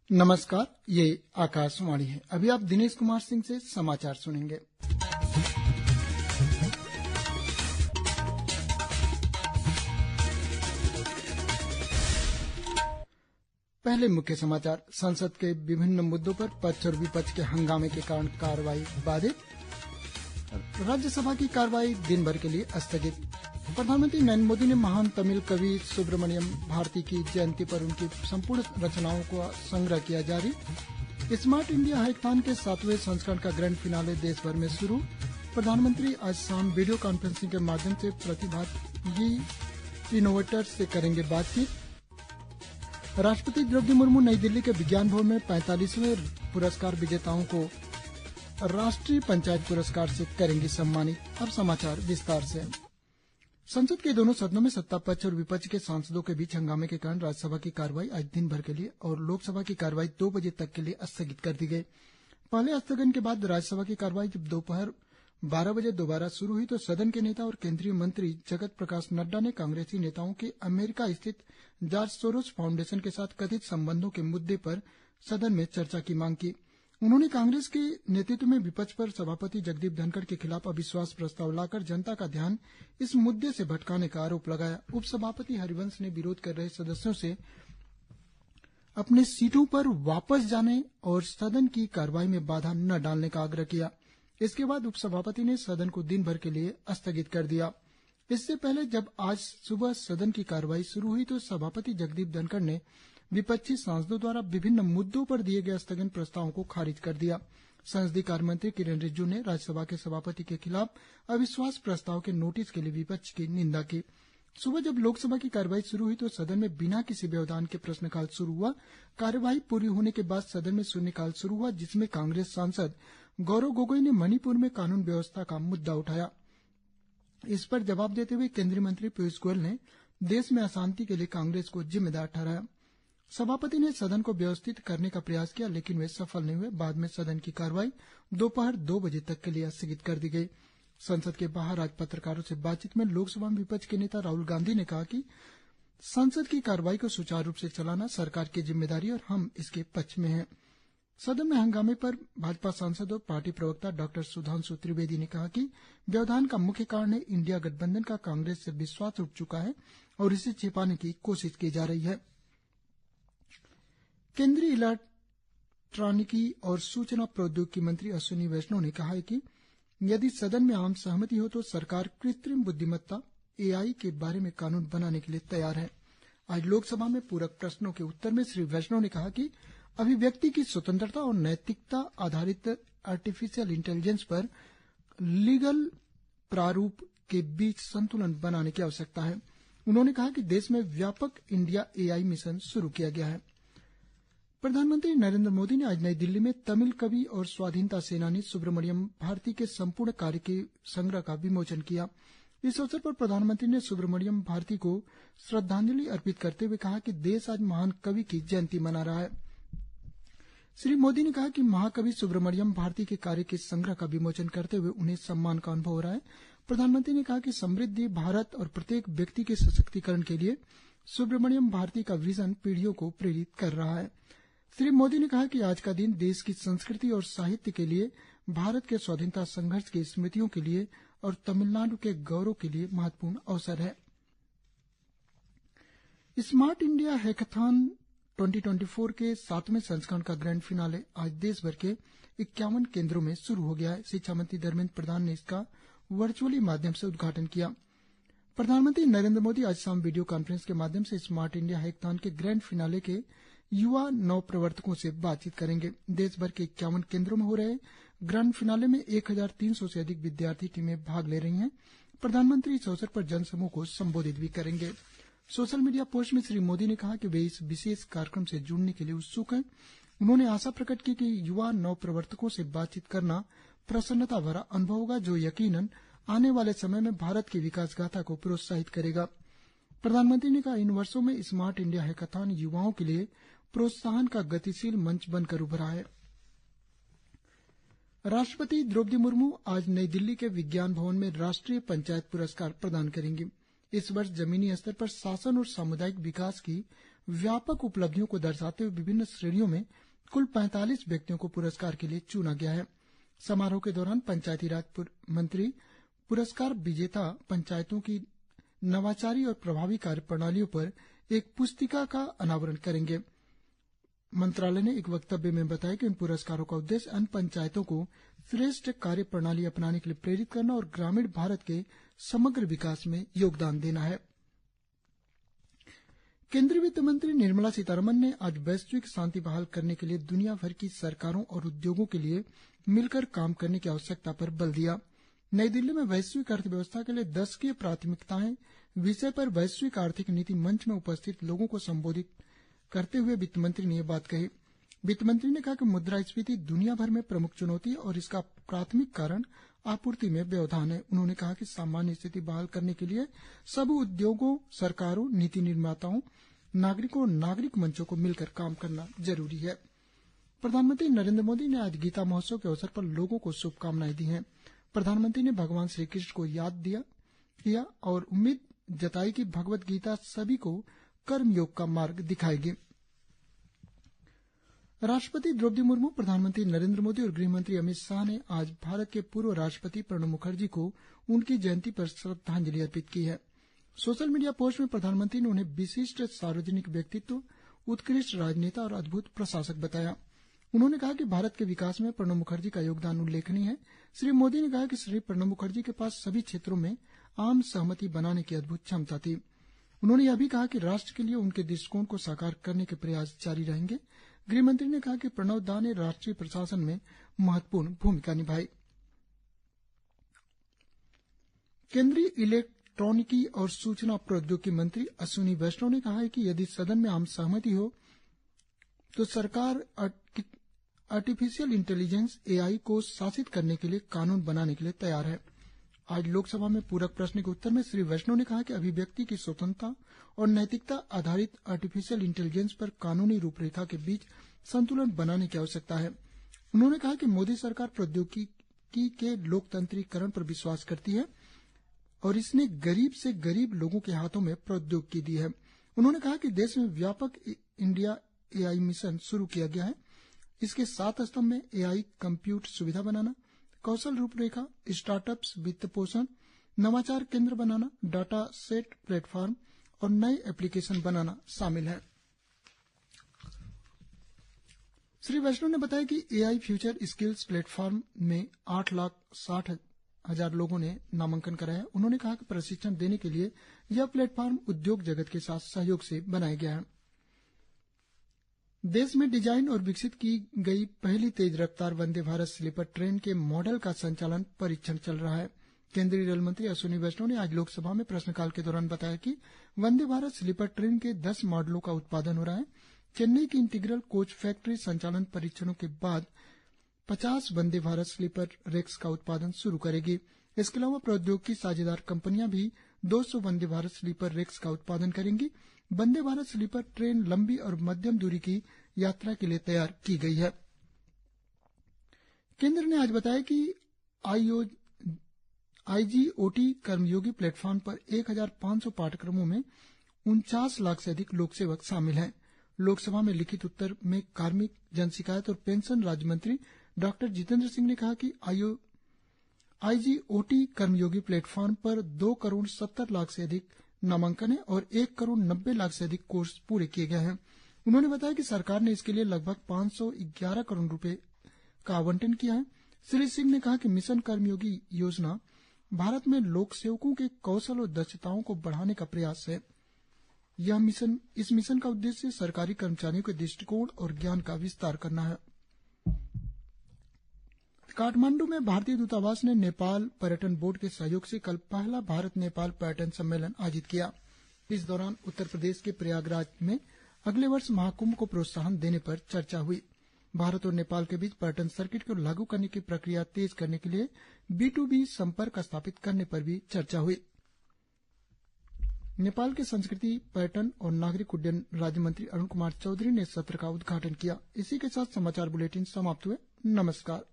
नमस्कार, ये आकाशवाणी है। अभी आप दिनेश कुमार सिंह से समाचार सुनेंगे। पहले मुख्य समाचार। संसद के विभिन्न मुद्दों पर पक्ष और विपक्ष के हंगामे के कारण कार्यवाही बाधित। राज्यसभा की कार्यवाही दिन भर के लिए स्थगित। प्रधानमंत्री नरेंद्र मोदी ने महान तमिल कवि सुब्रमण्यम भारती की जयंती पर उनकी संपूर्ण रचनाओं का संग्रह किया जारी। स्मार्ट इंडिया हैकाथॉन के 7वें संस्करण का ग्रैंड फिनाले देश भर में शुरू। प्रधानमंत्री आज शाम वीडियो कॉन्फ्रेंसिंग के माध्यम से प्रतिभागी इनोवेटर्स से करेंगे बातचीत। राष्ट्रपति द्रौपदी मुर्मू नई दिल्ली के विज्ञान भवन में 45वें पुरस्कार विजेताओं को राष्ट्रीय पंचायत पुरस्कार से करेंगी सम्मानित। अब समाचार विस्तार से। संसद के दोनों सदनों में सत्ता पक्ष और विपक्ष के सांसदों के बीच हंगामे के कारण राज्यसभा की कार्यवाही आज दिन भर के लिए और लोकसभा की कार्यवाही 2 बजे तक के लिए स्थगित कर दी गई। पहले स्थगन के बाद राज्यसभा की कार्यवाही जब दोपहर 12 बजे दोबारा शुरू हुई तो सदन के नेता और केंद्रीय मंत्री जगत प्रकाश नड्डा ने कांग्रेसी नेताओं के अमेरिका स्थित जॉर्ज सोरोस फाउंडेशन के साथ कथित संबंधों के मुद्दे पर सदन में चर्चा की मांग की। उन्होंने कांग्रेस के नेतृत्व में विपक्ष पर सभापति जगदीप धनखड़ के खिलाफ अविश्वास प्रस्ताव लाकर जनता का ध्यान इस मुद्दे से भटकाने का आरोप लगाया। उपसभापति हरिवंश ने विरोध कर रहे सदस्यों से अपने सीटों पर वापस जाने और सदन की कार्यवाही में बाधा न डालने का आग्रह किया। इसके बाद उपसभापति ने सदन को दिन भर के लिए स्थगित कर दिया। इससे पहले जब आज सुबह सदन की कार्यवाही शुरू हुई तो सभापति जगदीप धनखड़ ने विपक्षी सांसदों द्वारा विभिन्न मुद्दों पर दिए गए स्थगन प्रस्तावों को खारिज कर दिया। संसदीय कार्य मंत्री किरेन रिजिजू ने राज्यसभा के सभापति के खिलाफ अविश्वास प्रस्ताव के नोटिस के लिए विपक्ष की निंदा की। सुबह जब लोकसभा की कार्यवाही शुरू हुई तो सदन में बिना किसी व्यवधान के प्रश्नकाल शुरू हुआ। कार्यवाही पूरी होने के बाद सदन में शून्यकाल शुरू हुआ, जिसमें कांग्रेस सांसद गौरव गोगोई ने मणिपुर में कानून व्यवस्था का मुद्दा उठाया। इस पर जवाब देते हुए केंद्रीय मंत्री पीयूष गोयल ने देश में अशांति के लिए कांग्रेस को जिम्मेदार ठहराया। सभापति ने सदन को व्यवस्थित करने का प्रयास किया, लेकिन वे सफल नहीं हुए। बाद में सदन की कार्यवाही दोपहर 2 बजे तक के लिए स्थगित कर दी गई। संसद के बाहर आज पत्रकारों से बातचीत में लोकसभा में विपक्ष के नेता राहुल गांधी ने कहा कि संसद की कार्यवाही को सुचारू रूप से चलाना सरकार की जिम्मेदारी और हम इसके पक्ष में हैं। सदन में हंगामे पर भाजपा सांसद और पार्टी प्रवक्ता डॉक्टर सुधांशु त्रिवेदी ने कहा कि व्यवधान का मुख्य कारण है इंडिया गठबंधन का कांग्रेस से विश्वास उठ चुका है और इसे छिपाने की कोशिश की जा रही है। केंद्रीय इलेक्ट्रॉनिकी और सूचना प्रौद्योगिकी मंत्री अश्विनी वैष्णव ने कहा है कि यदि सदन में आम सहमति हो तो सरकार कृत्रिम बुद्धिमत्ता एआई के बारे में कानून बनाने के लिए तैयार है। आज लोकसभा में पूरक प्रश्नों के उत्तर में श्री वैष्णव ने कहा कि अभिव्यक्ति की स्वतंत्रता और नैतिकता आधारित आर्टिफिशियल इंटेलिजेंस पर लीगल प्रारूप के बीच संतुलन बनाने की आवश्यकता है। उन्होंने कहा कि देश में व्यापक इंडिया एआई मिशन शुरू किया गया है। प्रधानमंत्री नरेंद्र मोदी ने आज नई दिल्ली में तमिल कवि और स्वाधीनता सेनानी सुब्रमण्यम भारती के संपूर्ण कार्य के संग्रह का विमोचन किया। इस अवसर पर प्रधानमंत्री ने सुब्रमण्यम भारती को श्रद्धांजलि अर्पित करते हुए कहा कि देश आज महान कवि की जयंती मना रहा है। श्री मोदी ने कहा कि महाकवि सुब्रमण्यम भारती के कार्य के संग्रह का विमोचन करते हुए उन्हें सम्मान का अनुभव हो रहा है। प्रधानमंत्री ने कहा कि समृद्धि भारत और प्रत्येक व्यक्ति के सशक्तिकरण के लिए सुब्रमण्यम भारती का विजन पीढ़ियों को प्रेरित कर रहा है। श्री मोदी ने कहा कि आज का दिन देश की संस्कृति और साहित्य के लिए, भारत के स्वाधीनता संघर्ष की स्मृतियों के लिए और तमिलनाडु के गौरव के लिए महत्वपूर्ण अवसर है। स्मार्ट इंडिया हैकाथॉन 2024 के 7वें संस्करण का ग्रैंड फिनाले आज देश भर के 51 केंद्रों में शुरू हो गया है। शिक्षा मंत्री धर्मेंद्र प्रधान ने इसका वर्चुअली माध्यम से उद्घाटन किया। प्रधानमंत्री नरेंद्र मोदी आज शाम वीडियो कॉन्फ्रेंस के माध्यम से स्मार्ट इंडिया हैकाथॉन के ग्रैंड फिनाले के युवा नवप्रवर्तकों से बातचीत करेंगे। देश भर के 51 केंद्रों में हो रहे ग्रैंड फिनाले में 1300 से अधिक विद्यार्थी टीमें भाग ले रही हैं। प्रधानमंत्री इस अवसर पर जनसमूह को संबोधित भी करेंगे। सोशल मीडिया पोस्ट में श्री मोदी ने कहा कि वे इस विशेष कार्यक्रम से जुड़ने के लिए उत्सुक हैं। उन्होंने आशा प्रकट की कि युवा नवप्रवर्तकों से बातचीत करना प्रसन्नता भरा अनुभव होगा, जो यकीनन आने वाले समय में भारत की विकास गाथा को प्रोत्साहित करेगा। प्रधानमंत्री ने कहा इन वर्षों में स्मार्ट इंडिया हैकाथॉन युवाओं के लिए प्रोत्साहन का गतिशील मंच बनकर उभरा है। राष्ट्रपति द्रौपदी मुर्मू आज नई दिल्ली के विज्ञान भवन में राष्ट्रीय पंचायत पुरस्कार प्रदान करेंगी। इस वर्ष जमीनी स्तर पर शासन और सामुदायिक विकास की व्यापक उपलब्धियों को दर्शाते हुए विभिन्न श्रेणियों में कुल 45 व्यक्तियों को पुरस्कार के लिए चुना गया है। समारोह के दौरान पंचायती राज मंत्री पुरस्कार विजेता पंचायतों की नवाचारी और प्रभावी कार्य प्रणालियों पर एक पुस्तिका का अनावरण करेंगे। मंत्रालय ने एक वक्तव्य में बताया कि इन पुरस्कारों का उद्देश्य अन्य पंचायतों को श्रेष्ठ कार्य प्रणाली अपनाने के लिए प्रेरित करना और ग्रामीण भारत के समग्र विकास में योगदान देना है। केंद्रीय वित्त मंत्री निर्मला सीतारमण ने आज वैश्विक शांति बहाल करने के लिए दुनिया भर की सरकारों और उद्योगों के लिए मिलकर काम करने की आवश्यकता पर बल दिया। नई दिल्ली में वैश्विक अर्थव्यवस्था के लिए 10 की प्राथमिकताएं विषय पर वैश्विक आर्थिक नीति मंच में उपस्थित लोगों को संबोधित करते हुए वित्त मंत्री ने यह बात कही। वित्त मंत्री ने कहा कि मुद्रास्फीति दुनिया भर में प्रमुख चुनौती है और इसका प्राथमिक कारण आपूर्ति में व्यवधान है। उन्होंने कहा कि सामान्य स्थिति बहाल करने के लिए सब उद्योगों, सरकारों, नीति निर्माताओं, नागरिकों और नागरिक मंचों को मिलकर काम करना जरूरी है। प्रधानमंत्री नरेंद्र मोदी ने आज गीता महोत्सव के अवसर पर लोगों को शुभकामनाएं दी हैं। प्रधानमंत्री ने भगवान श्री कृष्ण को याद किया और उम्मीद जताई कि भगवत गीता सभी को कर्मयोग का मार्ग दिखाएगी। राष्ट्रपति द्रौपदी मुर्मू, प्रधानमंत्री नरेंद्र मोदी और गृहमंत्री अमित शाह ने आज भारत के पूर्व राष्ट्रपति प्रणब मुखर्जी को उनकी जयंती पर श्रद्धांजलि अर्पित की है। सोशल मीडिया पोस्ट में प्रधानमंत्री ने उन्हें विशिष्ट सार्वजनिक व्यक्तित्व, उत्कृष्ट राजनेता और अद्भुत प्रशासक बताया। उन्होंने कहा कि भारत के विकास में प्रणब मुखर्जी का योगदान उल्लेखनीय है। श्री मोदी ने कहा कि श्री प्रणब मुखर्जी के पास सभी क्षेत्रों में आम सहमति बनाने की अद्भुत क्षमता थी। उन्होंने यह भी कहा कि राष्ट्र के लिए उनके दृष्टिकोण को साकार करने के प्रयास जारी रहेंगे। गृहमंत्री ने कहा कि प्रणब दा ने राष्ट्रीय प्रशासन में महत्वपूर्ण भूमिका निभाई। केंद्रीय इलेक्ट्रॉनिकी और सूचना प्रौद्योगिकी मंत्री अश्विनी वैष्णव ने कहा है कि यदि सदन में आम सहमति हो तो सरकार आर्टिफिशियल इंटेलिजेंस एआई को शासित करने के लिए कानून बनाने के लिए तैयार है। आज लोकसभा में पूरक प्रश्न के उत्तर में श्री वैष्णव ने कहा कि अभिव्यक्ति की स्वतंत्रता और नैतिकता आधारित आर्टिफिशियल इंटेलिजेंस पर कानूनी रूपरेखा के बीच संतुलन बनाने की आवश्यकता है। उन्होंने कहा कि मोदी सरकार प्रौद्योगिकी के लोकतंत्रीकरण पर विश्वास करती है और इसने गरीब से गरीब लोगों के हाथों में प्रौद्योगिकी दी है। उन्होंने कहा कि देश में व्यापक इंडिया एआई मिशन शुरू किया गया है। इसके 7 स्तंभ में एआई कंप्यूट सुविधा बनाना, कौशल रूपरेखा, स्टार्टअप्स वित्त पोषण, नवाचार केंद्र बनाना, डाटा सेट प्लेटफॉर्म और नए एप्लीकेशन बनाना शामिल है। श्री वैष्णव ने बताया कि एआई फ्यूचर स्किल्स प्लेटफॉर्म में 8,60,000 लोगों ने नामांकन कराया। उन्होंने कहा कि प्रशिक्षण देने के लिए यह प्लेटफॉर्म उद्योग जगत के साथ सहयोग से बनाया गया है। देश में डिजाइन और विकसित की गई पहली तेज रफ्तार वंदे भारत स्लीपर ट्रेन के मॉडल का संचालन परीक्षण चल रहा है। केंद्रीय रेल मंत्री अश्विनी वैष्णव ने आज लोकसभा में प्रश्नकाल के दौरान बताया कि वंदे भारत स्लीपर ट्रेन के 10 मॉडलों का उत्पादन हो रहा है। चेन्नई की इंटीग्रल कोच फैक्ट्री संचालन परीक्षणों के बाद 50 वंदे भारत स्लीपर रेक्स का उत्पादन शुरू करेगी। इसके अलावा प्रौद्योगिकी साझेदार कंपनियां भी 200 वंदे भारत स्लीपर रेक्स का उत्पादन करेंगी। वंदे भारत स्लीपर ट्रेन लंबी और मध्यम दूरी की यात्रा के लिए तैयार की गई है। केंद्र ने आज बताया कि आईजीओटी कर्मयोगी प्लेटफॉर्म पर 1,500 पाठ्यक्रमों में 49 लाख से अधिक लोक सेवक शामिल हैं। लोकसभा में लिखित उत्तर में कार्मिक, जन शिकायत और पेंशन राज्य मंत्री डॉक्टर जितेंद्र सिंह ने कहा कि आईजीओटी कर्मयोगी प्लेटफॉर्म पर 2,70,00,000 से अधिक नामांकन है और 1,90,00,000 से अधिक कोर्स पूरे किए गए हैं। उन्होंने बताया कि सरकार ने इसके लिए लगभग 511 करोड़ रुपए का आवंटन किया है। श्री सिंह ने कहा कि मिशन कर्मयोगी योजना भारत में लोक सेवकों के कौशल और दक्षताओं को बढ़ाने का प्रयास है। इस मिशन का उद्देश्य सरकारी कर्मचारियों के दृष्टिकोण और ज्ञान का विस्तार करना है। काठमांडू में भारतीय दूतावास ने नेपाल पर्यटन बोर्ड के सहयोग से कल पहला भारत नेपाल पर्यटन सम्मेलन आयोजित किया। इस दौरान उत्तर प्रदेश के प्रयागराज में अगले वर्ष महाकुंभ को प्रोत्साहन देने पर चर्चा हुई। भारत और नेपाल के बीच पर्यटन सर्किट को लागू करने की प्रक्रिया तेज करने के लिए B2B संपर्क स्थापित करने पर भी चर्चा हुई। नेपाल के संस्कृति, पर्यटन और नागरिक उड्डयन राज्य मंत्री अरुण कुमार चौधरी ने सत्र का उद्घाटन किया। इसी के साथ समाचार बुलेटिन समाप्त हुए। नमस्कार।